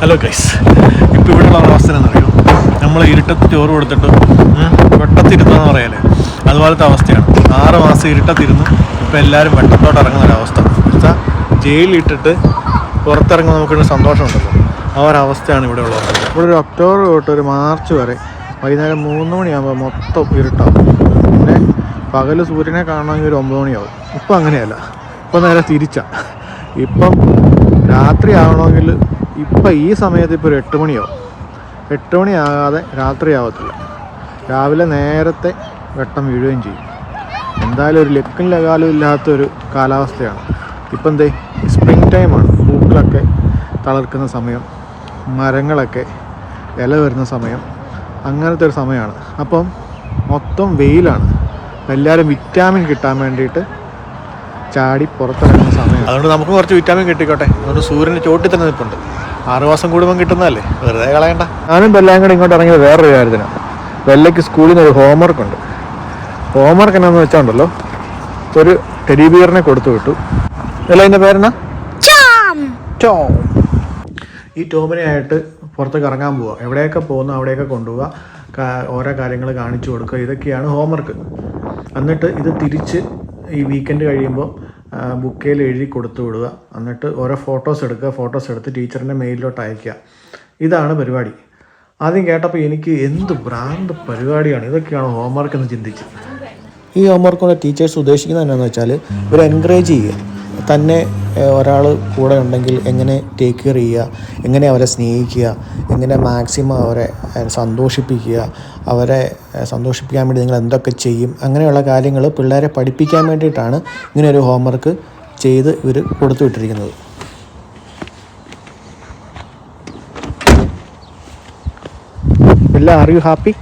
Hello guys, ഇപ്പോൾ ഇവിടെയുള്ള അവസ്ഥ എന്നറിയോ, നമ്മൾ ഇരുട്ടത്ത് ചോറ് കൊടുത്തിട്ട് വെട്ടത്തിരുത്താന്ന് പറയാല്ലേ, അതുപോലത്തെ അവസ്ഥയാണ്. 6 മാസം ഇരുട്ടത്തിരുന്നു, ഇപ്പോൾ എല്ലാവരും വെട്ടത്തോട്ട് ഇറങ്ങുന്നൊരവസ്ഥ. വെച്ചാൽ ജയിലിലിട്ടിട്ട് പുറത്തിറങ്ങുമ്പോൾ നമുക്കൊരു സന്തോഷമുണ്ടല്ലോ, ആ ഒരവസ്ഥയാണ് ഇവിടെ ഉള്ളത്. ഇവിടെ ഒരു ഒക്ടോബർ തൊട്ട് ഒരു മാർച്ച് വരെ വൈകുന്നേരം 3 മണിയാകുമ്പോൾ മൊത്തം ഇരുട്ടാവും. പിന്നെ പകൽ സൂര്യനെ കാണണമെങ്കിൽ ഒരു 9 മണിയാവും. ഇപ്പം അങ്ങനെയല്ല, ഇപ്പം നേരെ തിരിച്ചാണ്. ഇപ്പം രാത്രി ആവണമെങ്കിൽ ഇപ്പം ഈ സമയത്ത് ഇപ്പോൾ ഒരു 8 മണിയാവും. 8 മണിയാകാതെ രാത്രി ആവത്തില്ല. രാവിലെ നേരത്തെ വെട്ടം വീഴുകയും ചെയ്യും. എന്തായാലും ഒരു ലക്കും ലകാലും ഇല്ലാത്തൊരു കാലാവസ്ഥയാണ്. ഇപ്പം എന്തേ സ്പ്രിങ് ടൈമാണ്. പൂക്കളൊക്കെ തളിർക്കുന്ന സമയം, മരങ്ങളൊക്കെ ഇല വരുന്ന സമയം, അങ്ങനത്തെ ഒരു സമയമാണ്. അപ്പം മൊത്തം വെയിലാണ്. എല്ലാവരും വിറ്റാമിൻ കിട്ടാൻ വേണ്ടിയിട്ട് ചാടി പുറത്തിറങ്ങുന്ന സമയം. അതുകൊണ്ട് നമുക്ക് കുറച്ച് വിറ്റാമിൻ കിട്ടിക്കോട്ടെ. അതുകൊണ്ട് സൂര്യൻ്റെ ചോട്ടിൽ തന്നെ നിൽപ്പുണ്ട്. 6 മാസം കൂടുമ്പം കിട്ടുന്നതല്ലേ, വെറുതെ കളയണ്ട. ഞാനും ബെല്ലാം കൂടെ ഇങ്ങോട്ട് ഇറങ്ങിയത് വേറൊരു കാര്യത്തിനാണ്. ബെല്ലയ്ക്ക് സ്കൂളിൽ നിന്ന് ഒരു ഹോംവർക്ക് ഉണ്ട്. ഹോംവർക്ക് എന്നാന്ന് വെച്ചാണ്ടല്ലോ, ഒരു ടെഡി ബിയറിനെ കൊടുത്തു വിട്ടു. അല്ല, ഇതിൻ്റെ പേരെന്നാ? ടോം. ഈ ടോമിനെ ആയിട്ട് പുറത്തേക്ക് ഇറങ്ങാൻ പോവുക. എവിടെയൊക്കെ പോകുന്നു അവിടെയൊക്കെ കൊണ്ടുപോവുക, ഓരോ കാര്യങ്ങൾ കാണിച്ചു കൊടുക്കുക. ഇതൊക്കെയാണ് ഹോംവർക്ക്. എന്നിട്ട് ഇത് തിരിച്ച് ഈ വീക്കെൻഡ് കഴിയുമ്പോൾ ബുക്കിൽ എഴുതി കൊടുത്തു വിടുക. എന്നിട്ട് ഓരോ ഫോട്ടോസ് എടുക്കുക. ഫോട്ടോസ് എടുത്ത് ടീച്ചറിൻ്റെ മെയിലിലോട്ട് അയക്കുക. ഇതാണ് പരിപാടി. ആദ്യം കേട്ടപ്പോൾ എനിക്ക് എന്ത് ഭ്രാന്ത് പരിപാടിയാണ്, ഇതൊക്കെയാണ് ഹോംവർക്ക് എന്ന് ചിന്തിച്ച്. ഈ ഹോംവർക്ക് കൊണ്ട് ടീച്ചേഴ്സ് ഉദ്ദേശിക്കുന്നത് എന്താണെന്ന് വെച്ചാൽ, ഒരു എൻകറേജ് ചെയ്യുക. തന്നെ ഒരാൾ കൂടെ ഉണ്ടെങ്കിൽ എങ്ങനെ ടേക്ക് കെയർ ചെയ്യുക, എങ്ങനെ അവരെ സ്നേഹിക്കുക, എങ്ങനെ മാക്സിമം അവരെ സന്തോഷിപ്പിക്കുക, അവരെ സന്തോഷിപ്പിക്കാൻ വേണ്ടി നിങ്ങൾ എന്തൊക്കെ ചെയ്യും, അങ്ങനെയുള്ള കാര്യങ്ങൾ പിള്ളേരെ പഠിപ്പിക്കാൻ വേണ്ടിയിട്ടാണ് ഇങ്ങനെ ഒരു ഹോംവർക്ക് ചെയ്ത് ഇവർ കൊടുത്തു വിട്ടിരിക്കുന്നത്. Are you happy?